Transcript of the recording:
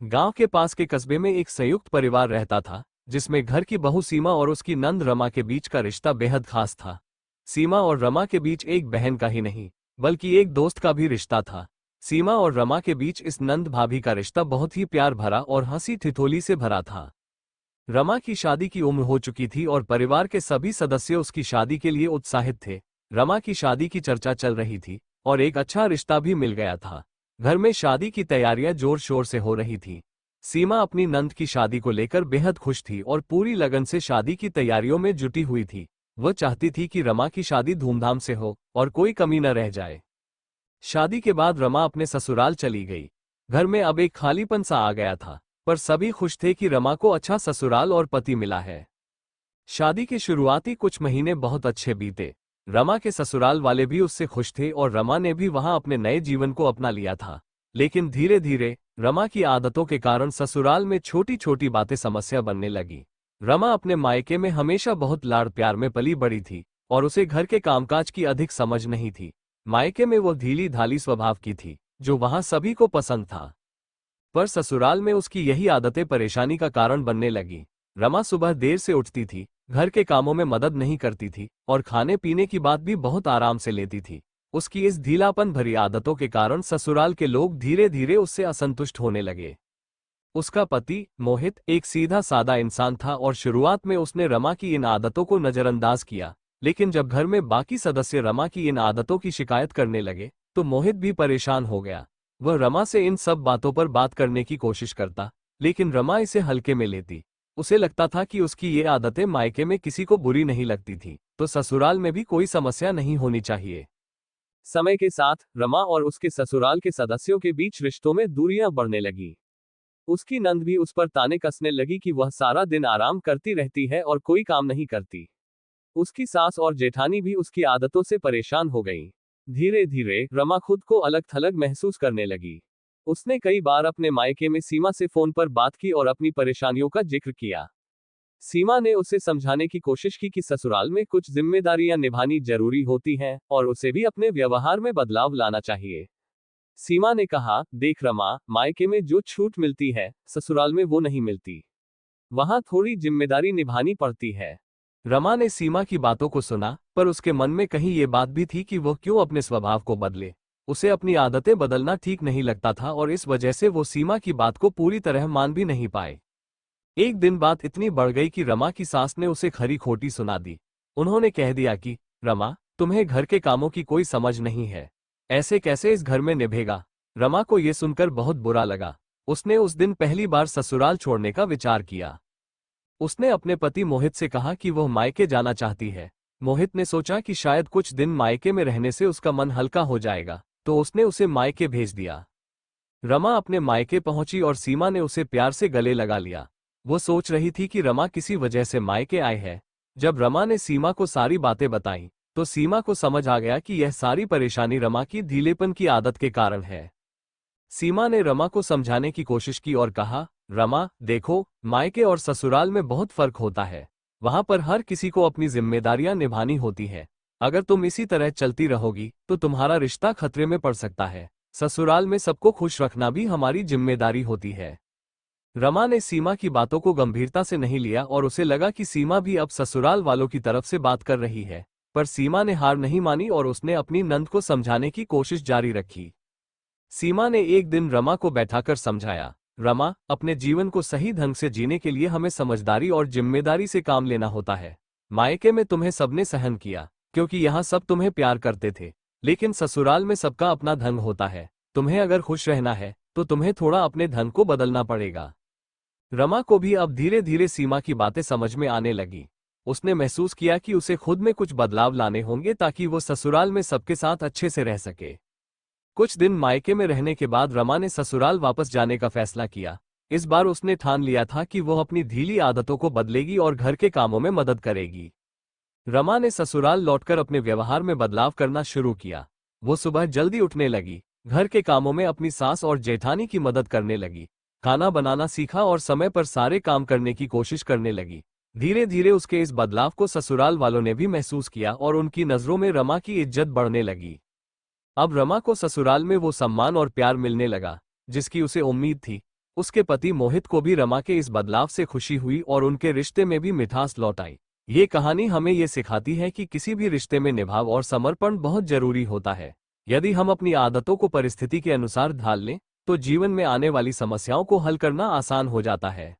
गांव के पास के कस्बे में एक संयुक्त परिवार रहता था, जिसमें घर की बहू सीमा और उसकी नंद रमा के बीच का रिश्ता बेहद खास था। सीमा और रमा के बीच एक बहन का ही नहीं, बल्कि एक दोस्त का भी रिश्ता था। सीमा और रमा के बीच इस नंद भाभी का रिश्ता बहुत ही प्यार भरा और हंसी ठिठोली से भरा था। रमा की शादी की उम्र हो चुकी थी और परिवार के सभी सदस्य उसकी शादी के लिए उत्साहित थे। रमा की शादी की चर्चा चल रही थी और एक अच्छा रिश्ता भी मिल गया था। घर में शादी की तैयारियां जोर शोर से हो रही थी। सीमा अपनी नंद की शादी को लेकर बेहद खुश थी और पूरी लगन से शादी की तैयारियों में जुटी हुई थी। वह चाहती थी कि रमा की शादी धूमधाम से हो और कोई कमी न रह जाए। शादी के बाद रमा अपने ससुराल चली गई। घर में अब एक खालीपन सा आ गया था, पर सभी खुश थे कि रमा को अच्छा ससुराल और पति मिला है। शादी के शुरुआती कुछ महीने बहुत अच्छे बीते। रमा के ससुराल वाले भी उससे खुश थे और रमा ने भी वहां अपने नए जीवन को अपना लिया था। लेकिन धीरे धीरे रमा की आदतों के कारण ससुराल में छोटी छोटी बातें समस्या बनने लगी। रमा अपने मायके में हमेशा बहुत लाड़ प्यार में पली बड़ी थी और उसे घर के कामकाज की अधिक समझ नहीं थी। मायके में वो ढीली ढाली स्वभाव की थी, जो वहां सभी को पसंद था। पर ससुराल में उसकी यही आदतें परेशानी का कारण बनने लगी। रमा सुबह देर से उठती थी, घर के कामों में मदद नहीं करती थी और खाने पीने की बात भी बहुत आराम से लेती थी। उसकी इस ढीलापन भरी आदतों के कारण ससुराल के लोग धीरे धीरे उससे असंतुष्ट होने लगे। उसका पति मोहित एक सीधा सादा इंसान था और शुरुआत में उसने रमा की इन आदतों को नजरअंदाज किया। लेकिन जब घर में बाकी सदस्य रमा की इन आदतों की शिकायत करने लगे, तो मोहित भी परेशान हो गया। वह रमा से इन सब बातों पर बात करने की कोशिश करता, लेकिन रमा इसे हल्के में लेती। उसे लगता था कि उसकी ये आदतें मायके में किसी को बुरी नहीं लगती थी, तो ससुराल में भी कोई समस्या नहीं होनी चाहिए। समय के साथ रमा और उसके ससुराल के सदस्यों के बीच रिश्तों में दूरियां बढ़ने लगी। उसकी नंद भी उस पर ताने कसने लगी कि वह सारा दिन आराम करती रहती है और कोई काम नहीं करती। उसकी सास और जेठानी भी उसकी आदतों से परेशान हो गईं। धीरे धीरे रमा खुद को अलग थलग महसूस करने लगी। उसने कई बार अपने मायके में सीमा से फोन पर बात की और अपनी परेशानियों का जिक्र किया। सीमा ने उसे समझाने की कोशिश की कि ससुराल में कुछ जिम्मेदारियां निभानी जरूरी होती हैं और उसे भी अपने व्यवहार में बदलाव लाना चाहिए। सीमा ने कहा, देख रमा, मायके में जो छूट मिलती है, ससुराल में वो नहीं मिलती। वहां थोड़ी जिम्मेदारी निभानी पड़ती है। रमा ने सीमा की बातों को सुना, पर उसके मन में कहीं ये बात भी थी कि वह क्यों अपने स्वभाव को बदले। उसे अपनी आदतें बदलना ठीक नहीं लगता था और इस वजह से वो सीमा की बात को पूरी तरह मान भी नहीं पाए। एक दिन बात इतनी बढ़ गई कि रमा की सास ने उसे खरी खोटी सुना दी। उन्होंने कह दिया कि रमा, तुम्हें घर के कामों की कोई समझ नहीं है, ऐसे कैसे इस घर में निभेगा। रमा को यह सुनकर बहुत बुरा लगा। उसने उस दिन पहली बार ससुराल छोड़ने का विचार किया। उसने अपने पति मोहित से कहा कि वह मायके जाना चाहती है। मोहित ने सोचा कि शायद कुछ दिन मायके में रहने से उसका मन हल्का हो जाएगा, तो उसने उसे मायके भेज दिया। रमा अपने मायके पहुंची और सीमा ने उसे प्यार से गले लगा लिया। वो सोच रही थी कि रमा किसी वजह से मायके आए है। जब रमा ने सीमा को सारी बातें बताईं, तो सीमा को समझ आ गया कि यह सारी परेशानी रमा की ढीलेपन की आदत के कारण है। सीमा ने रमा को समझाने की कोशिश की और कहा, रमा देखो, मायके और ससुराल में बहुत फर्क होता है। वहां पर हर किसी को अपनी जिम्मेदारियां निभानी होती है। अगर तुम इसी तरह चलती रहोगी तो तुम्हारा रिश्ता खतरे में पड़ सकता है। ससुराल में सबको खुश रखना भी हमारी जिम्मेदारी होती है। रमा ने सीमा की बातों को गंभीरता से नहीं लिया और उसे लगा कि सीमा भी अब ससुराल वालों की तरफ से बात कर रही है। पर सीमा ने हार नहीं मानी और उसने अपनी नंद को समझाने की कोशिश जारी रखी। सीमा ने एक दिन रमा को बैठाकर समझाया, रमा, अपने जीवन को सही ढंग से जीने के लिए हमें समझदारी और जिम्मेदारी से काम लेना होता है। मायके में तुम्हें सबने सहन किया, क्योंकि यहाँ सब तुम्हें प्यार करते थे। लेकिन ससुराल में सबका अपना ढंग होता है। तुम्हें अगर खुश रहना है तो तुम्हें थोड़ा अपने ढंग को बदलना पड़ेगा। रमा को भी अब धीरे धीरे सीमा की बातें समझ में आने लगी। उसने महसूस किया कि उसे खुद में कुछ बदलाव लाने होंगे ताकि वो ससुराल में सबके साथ अच्छे से रह सके। कुछ दिन मायके में रहने के बाद रमा ने ससुराल वापस जाने का फैसला किया। इस बार उसने ठान लिया था कि वह अपनी ढीली आदतों को बदलेगी और घर के कामों में मदद करेगी। रमा ने ससुराल लौटकर अपने व्यवहार में बदलाव करना शुरू किया। वो सुबह जल्दी उठने लगी, घर के कामों में अपनी सास और जेठानी की मदद करने लगी, खाना बनाना सीखा और समय पर सारे काम करने की कोशिश करने लगी। धीरे धीरे उसके इस बदलाव को ससुराल वालों ने भी महसूस किया और उनकी नजरों में रमा की इज्जत बढ़ने लगी। अब रमा को ससुराल में वो सम्मान और प्यार मिलने लगा जिसकी उसे उम्मीद थी। उसके पति मोहित को भी रमा के इस बदलाव से खुशी हुई और उनके रिश्ते में भी मिठास लौट आई। ये कहानी हमें ये सिखाती है कि किसी भी रिश्ते में निभाव और समर्पण बहुत जरूरी होता है। यदि हम अपनी आदतों को परिस्थिति के अनुसार ढाल लें तो जीवन में आने वाली समस्याओं को हल करना आसान हो जाता है।